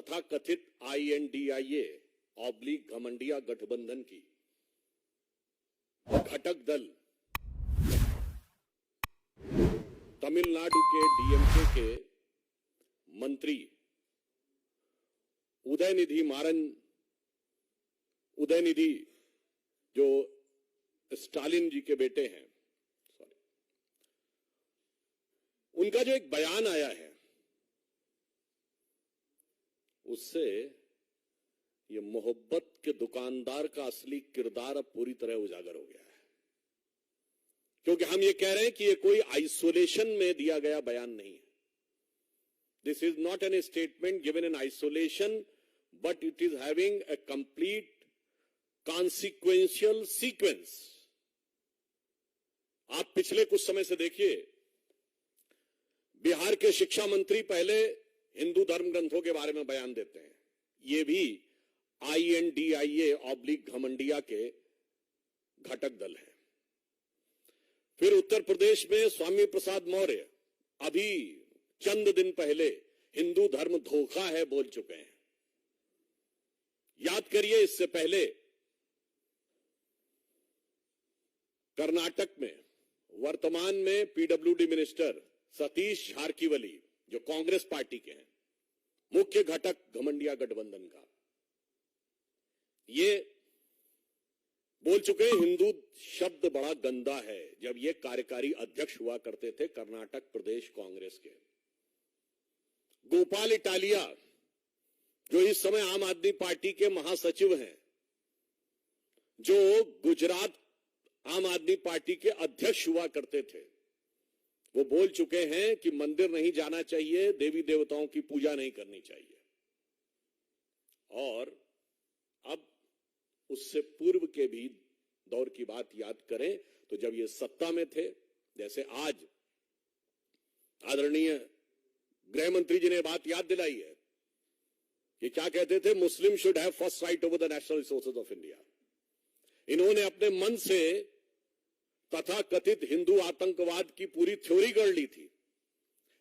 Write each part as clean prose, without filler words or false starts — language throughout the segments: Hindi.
तथाकथित INDIA ऑब्लिक घमंडिया गठबंधन की घटक दल तमिलनाडु के DMK के मंत्री उदयनिधि जो स्टालिन जी के बेटे हैं, उनका जो एक बयान आया है उससे ये मोहब्बत के दुकानदार का असली किरदार अब पूरी तरह उजागर हो गया है। क्योंकि हम ये कह रहे हैं कि ये कोई आइसोलेशन में दिया गया बयान नहीं है। This is not an statement given in isolation, but it is having a complete consequential sequence. आप पिछले कुछ समय से देखिए, बिहार के शिक्षा मंत्री पहले हिंदू धर्म ग्रंथों के बारे में बयान देते हैं, ये भी INDIA ऑब्लिक घमंडिया के घटक दल है। फिर उत्तर प्रदेश में स्वामी प्रसाद मौर्य अभी चंद दिन पहले हिंदू धर्म धोखा है बोल चुके हैं। याद करिए, इससे पहले कर्नाटक में वर्तमान में PWD मिनिस्टर सतीश झारकीवली, जो कांग्रेस पार्टी के हैं, मुख्य घटक घमंडिया गठबंधन का, ये बोल चुके हैं हिंदू शब्द बड़ा गंदा है, जब ये कार्यकारी अध्यक्ष हुआ करते थे कर्नाटक प्रदेश कांग्रेस के। गोपाल इटालिया, जो इस समय आम आदमी पार्टी के महासचिव हैं, जो गुजरात आम आदमी पार्टी के अध्यक्ष हुआ करते थे, वो बोल चुके हैं कि मंदिर नहीं जाना चाहिए, देवी देवताओं की पूजा नहीं करनी चाहिए। और अब उससे पूर्व के भी दौर की बात याद करें तो जब ये सत्ता में थे, जैसे आज आदरणीय गृह मंत्री जी ने बात याद दिलाई है कि क्या कहते थे, मुस्लिम should have first right over the national resources of India. इन्होंने अपने मन से तथाकथित हिंदू आतंकवाद की पूरी थ्योरी गढ़ ली थी।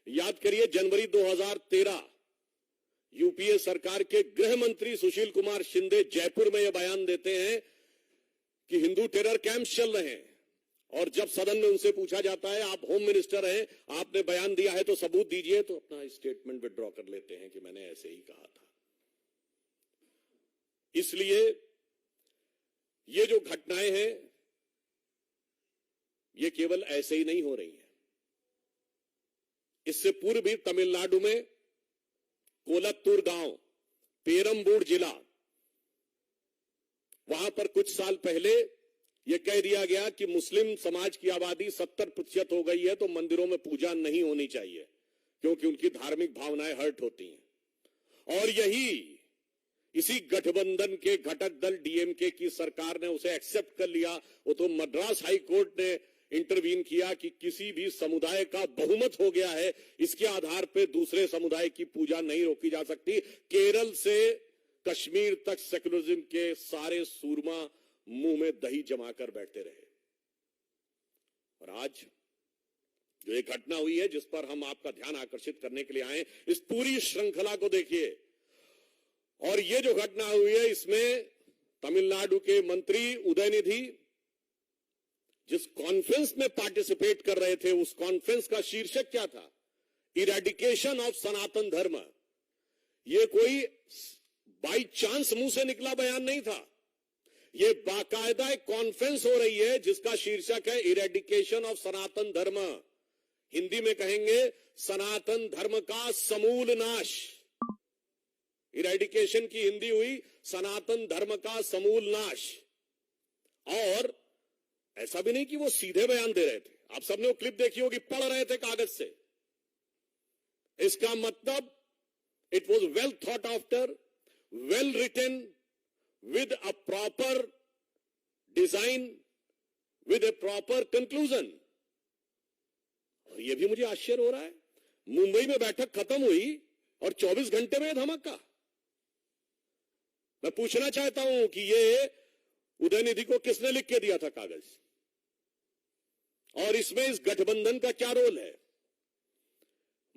याद करिए, जनवरी 2013 UPA सरकार के गृह मंत्री सुशील कुमार शिंदे जयपुर में यह बयान देते हैं कि हिंदू टेरर कैंप्स चल रहे हैं, और जब सदन में उनसे पूछा जाता है, आप होम मिनिस्टर हैं, आपने बयान दिया है तो सबूत दीजिए, तो अपना स्टेटमेंट विथड्रॉ कर लेते हैं कि मैंने ऐसे ही कहा था। इसलिए ये जो घटनाएं हैं ये केवल ऐसे ही नहीं हो रही हैं। इससे पूर्व भी तमिलनाडु में कोलत्तूर गांव, पेरम्बूर जिला, वहां पर कुछ साल पहले यह कह दिया गया कि मुस्लिम समाज की आबादी 70% हो गई है, तो मंदिरों में पूजा नहीं होनी चाहिए क्योंकि उनकी धार्मिक भावनाएं हर्ट होती हैं। और इसी गठबंधन के घटक दल DMK की सरकार ने उसे एक्सेप्ट कर लिया। वो तो मद्रास हाई कोर्ट ने इंटरवीन किया कि किसी भी समुदाय का बहुमत हो गया है, इसके आधार पर दूसरे समुदाय की पूजा नहीं रोकी जा सकती। केरल से कश्मीर तक सेकुलरिज्म के सारे सूरमा मुंह में दही जमाकर बैठते रहे। और आज जो एक घटना हुई है जिस पर हम आपका ध्यान आकर्षित करने के लिए आए, इस पूरी श्रृंखला को देखिए। और ये जो घटना हुई है, इसमें तमिलनाडु के मंत्री उदयनिधि जिस कॉन्फ्रेंस में पार्टिसिपेट कर रहे थे, उस कॉन्फ्रेंस का शीर्षक क्या था? इरेडिकेशन ऑफ सनातन धर्म। यह कोई बाई चांस मुंह से निकला बयान नहीं था, यह बाकायदा एक कॉन्फ्रेंस हो रही है जिसका शीर्षक है इरेडिकेशन ऑफ सनातन धर्म। हिंदी में कहेंगे सनातन धर्म का समूल नाश। इरेडिकेशन की हिंदी हुई सनातन धर्म का समूल नाश। और ऐसा भी नहीं कि वो सीधे बयान दे रहे थे, आप सबने वो क्लिप देखी होगी, पढ़ रहे थे कागज से। इसका मतलब it was well thought after, well written, with a proper design, with a proper conclusion. और यह भी मुझे आश्चर्य हो रहा है, मुंबई में बैठक खत्म हुई और 24 घंटे में धमाका। मैं पूछना चाहता हूं कि ये उदयनिधि को किसने लिख के दिया था कागज, और इसमें इस गठबंधन का क्या रोल है?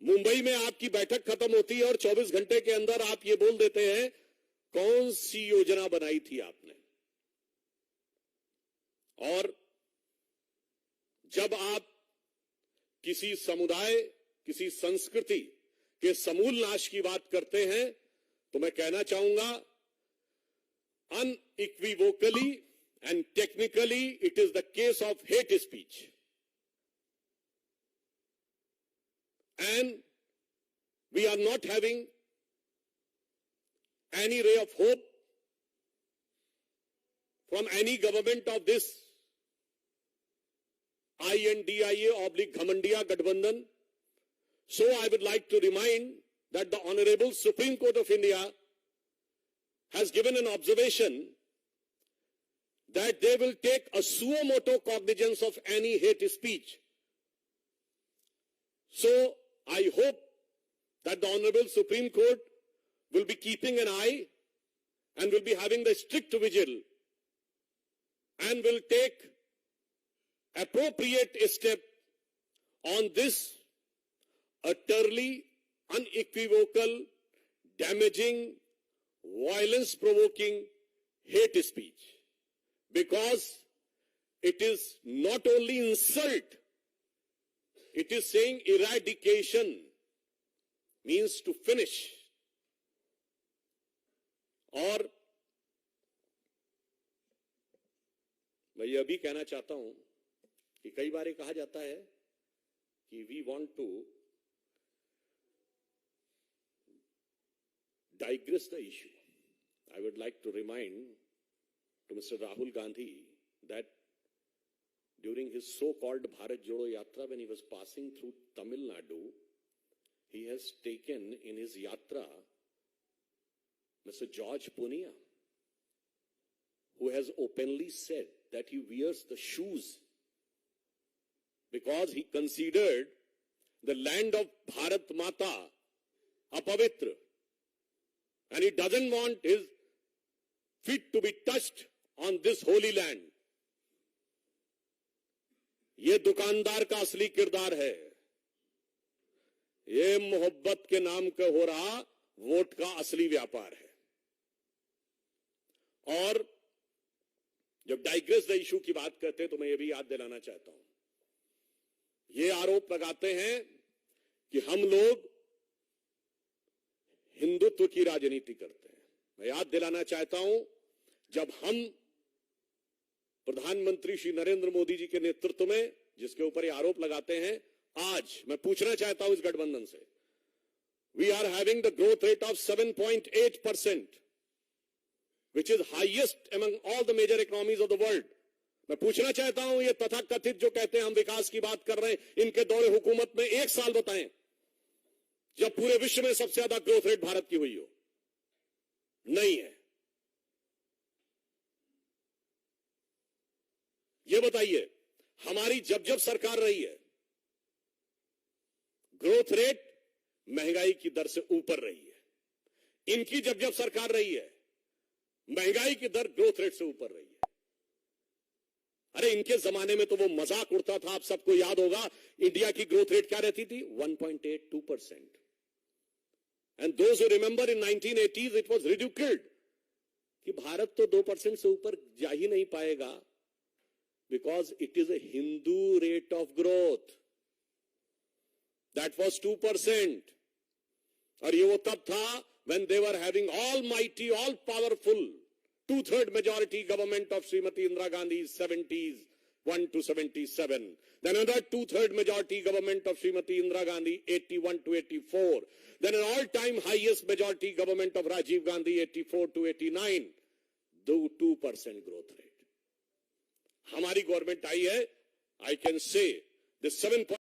मुंबई में आपकी बैठक खत्म होती है और 24 घंटे के अंदर आप ये बोल देते हैं कौन सी योजना बनाई थी आपने। और जब आप किसी समुदाय, किसी संस्कृति के समूल नाश की बात करते हैं तो मैं कहना चाहूंगा unequivocally and technically it is the case of hate speech. And we are not having any ray of hope from any government of this INDIA/Ghamandiya Gathbandhan. So I would like to remind that the Honorable Supreme Court of India has given an observation that they will take a suo motu cognizance of any hate speech. So I hope that the Honorable Supreme Court will be keeping an eye and will be having the strict vigil and will take appropriate step on this utterly unequivocal, damaging, violence-provoking hate speech, because it is not only insult, it is saying eradication, means to finish. और मैं ये भी कहना चाहता हूं कि कई बार कहा जाता है कि we want to digress the issue. I would like to remind to Mr. Rahul Gandhi that during his so-called Bharat Jodo Yatra, when he was passing through Tamil Nadu, he has taken in his yatra Mr. George Punia, who has openly said that he wears the shoes because he considered the land of Bharat Mata apavitra, and he doesn't want his feet to be touched on this holy land. ये दुकानदार का असली किरदार है। ये मोहब्बत के नाम का हो रहा वोट का असली व्यापार है। और जब डाइग्रेस द इशू की बात करते हैं तो मैं ये भी याद दिलाना चाहता हूं, ये आरोप लगाते हैं कि हम लोग हिंदुत्व की राजनीति करते हैं। मैं याद दिलाना चाहता हूं, जब हम प्रधानमंत्री श्री नरेंद्र मोदी जी के नेतृत्व में जिसके ऊपर ये आरोप लगाते हैं, आज मैं पूछना चाहता हूं इस गठबंधन से, we are having the growth rate of 7.8%, which is highest among all the major economies of the world. मैं पूछना चाहता हूं, ये तथाकथित जो कहते हैं हम विकास की बात कर रहे हैं, इनके दौरे हुकूमत में एक साल बताएं जब पूरे विश्व में सबसे ज्यादा ग्रोथ रेट भारत की हुई हो। नहीं है। ये बताइए, हमारी जब जब सरकार रही है, ग्रोथ रेट महंगाई की दर से ऊपर रही है। इनकी जब जब सरकार रही है, महंगाई की दर ग्रोथ रेट से ऊपर रही है। अरे इनके जमाने में तो वो मजाक उड़ता था, आप सबको याद होगा, इंडिया की ग्रोथ रेट क्या रहती थी? 1.82%. And those who remember in 1980s it was ridiculed कि भारत तो 2% से ऊपर जा ही नहीं पाएगा, because it is a Hindu rate of growth. That was 2%. और ये वो तब था when they were having almighty, all powerful 2/3 majority government of Srimati Indira Gandhi's 70s 1 to 77. Then another 2/3 majority government of Srimati Indira Gandhi 81 to 84. Then an all-time highest majority government of Rajiv Gandhi 84 to 89. 2% growth rate. हमारी गवर्नमेंट आई है, I can say the 7.